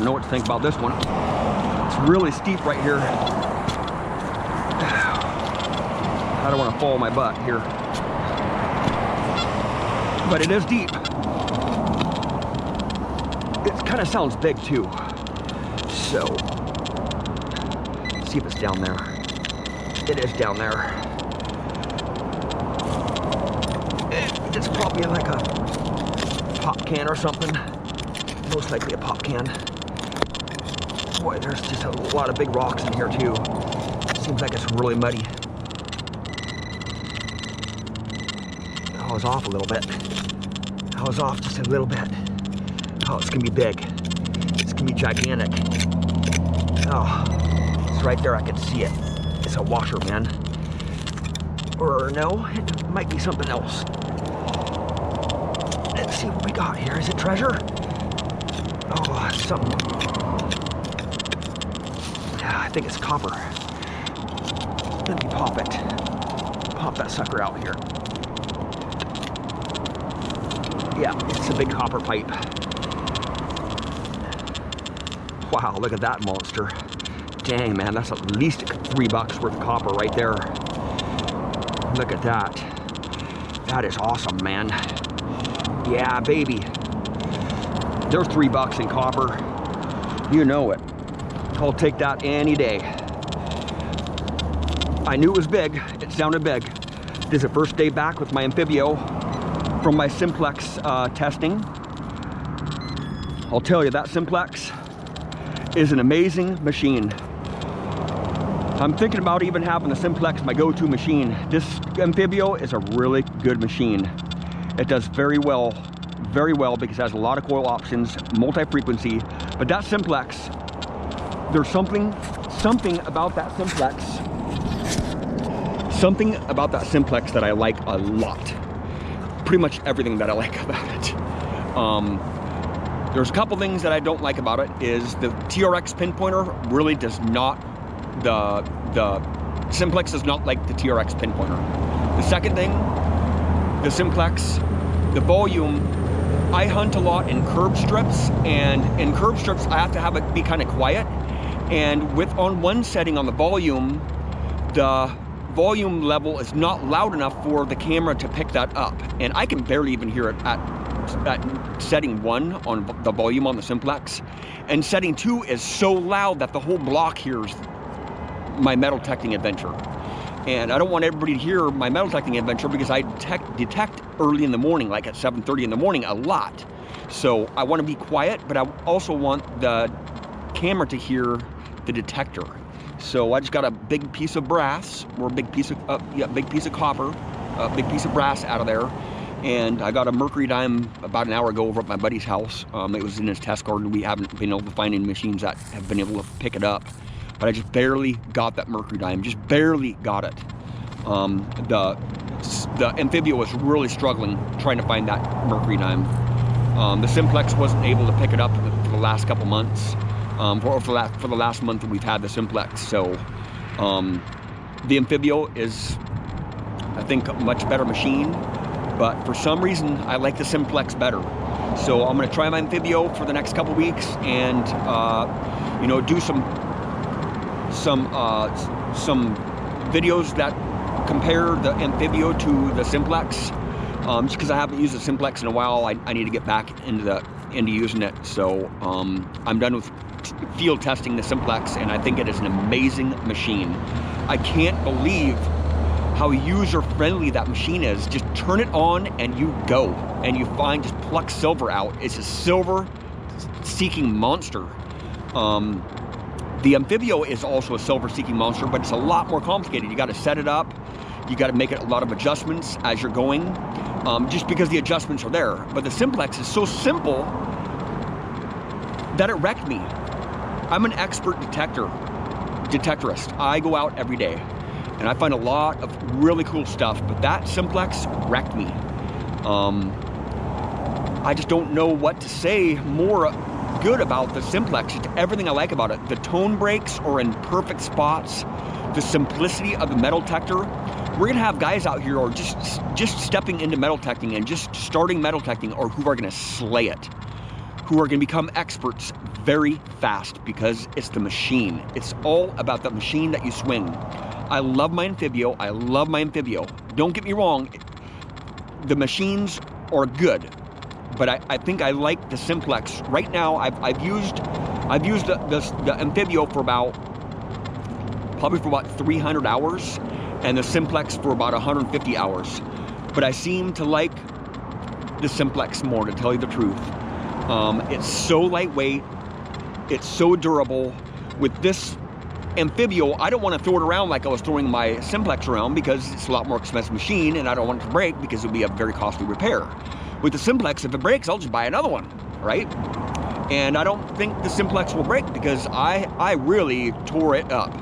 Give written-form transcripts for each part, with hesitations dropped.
don't know what to think about this one. It's really steep right here. I don't want to fall my butt here. But it is deep. It kind of sounds big too. So, see if it's down there. It is down there. It's probably like a pop can or something. Most likely a pop can. Boy, there's just a lot of big rocks in here too. Seems like it's really muddy. I was off a little bit. I was off just a little bit. Oh, it's gonna be big. It's gonna be gigantic. Oh, it's right there, I can see it. It's a washer, man. Or no, it might be something else. Let's see what we got here. Is it treasure? Oh, something. Yeah, I think it's copper. Let me pop it. Pop that sucker out here. Yeah, it's a big copper pipe. Wow, look at that monster. Dang, man, that's at least $3 worth of copper right there. Look at that. That is awesome, man. Yeah, baby. There's $3 in copper. You know it. I'll take that any day. I knew it was big. It sounded big. This is the first day back with my Anfibio from my Simplex testing. I'll tell you, that Simplex is an amazing machine. I'm thinking about even having the Simplex my go-to machine. This Anfibio is a really good machine. It does very well because it has a lot of coil options, multi-frequency. But that Simplex, there's something about that Simplex. Something about that Simplex that I like a lot. Pretty much everything that I like about it. There's a couple things that I don't like about it is the TRX pinpointer really does not, the Simplex does not like the TRX pinpointer. The second thing, the Simplex, the volume, I hunt a lot in curb strips, and in curb strips I have to have it be kind of quiet, and on one setting on the volume level is not loud enough for the camera to pick that up, and I can barely even hear it at setting 1 on the volume on the Simplex, and setting 2 is so loud that the whole block hears my metal detecting adventure. And I don't want everybody to hear my metal detecting adventure because I detect early in the morning, like at 7:30 in the morning, a lot. So I want to be quiet, but I also want the camera to hear the detector. So I just got a big piece of brass, or a big piece of copper, a big piece of brass out of there. And I got a mercury dime about an hour ago over at my buddy's house. It was in his test garden. We haven't been able to find any machines that have been able to pick it up. But I just barely got that mercury dime, just barely got it. The Anfibio was really struggling trying to find that mercury dime. The Simplex wasn't able to pick it up for the last couple months. For the last month that we've had the Simplex. So the Anfibio is, I think, a much better machine, but for some reason I like the Simplex better. So I'm going to try my Anfibio for the next couple weeks and you know, do some videos that compare the Anfibio to the Simplex. Just because I haven't used the Simplex in a while, I need to get back into using it. So I'm done with field testing the Simplex, and I think it is an amazing machine. I can't believe how user-friendly that machine is. Just turn it on and you go, and you just pluck silver out. It's a silver-seeking monster. The Anfibio is also a silver-seeking monster, but it's a lot more complicated. You got to set it up. You got to make a lot of adjustments as you're going, just because the adjustments are there. But the Simplex is so simple that it wrecked me. I'm an expert detectorist. I go out every day, and I find a lot of really cool stuff, but that Simplex wrecked me. I just don't know what to say more good about the Simplex. It's everything I like about it. The tone breaks are in perfect spots. The simplicity of the metal detector. We're gonna have guys out here who are just stepping into metal detecting and just starting metal detecting, or who are gonna slay it. who are going to become experts very fast because it's the machine. It's all about the machine that you swing. I love my Anfibio. I love my Anfibio. Don't get me wrong. The machines are good, but I think I like the Simplex. Right now, I've used the Anfibio for probably about 300 hours, and the Simplex for about 150 hours. But I seem to like the Simplex more, to tell you the truth. It's so lightweight, it's so durable. With this Anfibio, I don't want to throw it around like I was throwing my Simplex around because it's a lot more expensive machine, and I don't want it to break because it would be a very costly repair. With the Simplex, if it breaks, I'll just buy another one, right? And I don't think the Simplex will break because I really tore it up.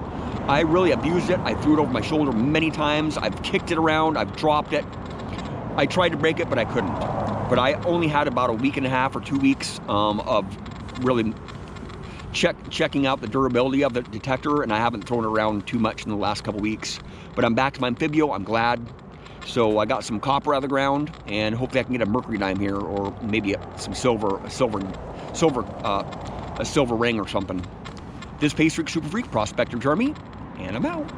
I really abused it. I threw it over my shoulder many times. I've kicked it around, I've dropped it. I tried to break it, but I couldn't. But I only had about a week and a half or 2 weeks of really checking out the durability of the detector, and I haven't thrown it around too much in the last couple weeks. But I'm back to my Anfibio. I'm glad. So I got some copper out of the ground, and hopefully I can get a mercury dime here, or maybe some silver ring or something. This Paystreak Superfreak Prospector Jeremy, and I'm out.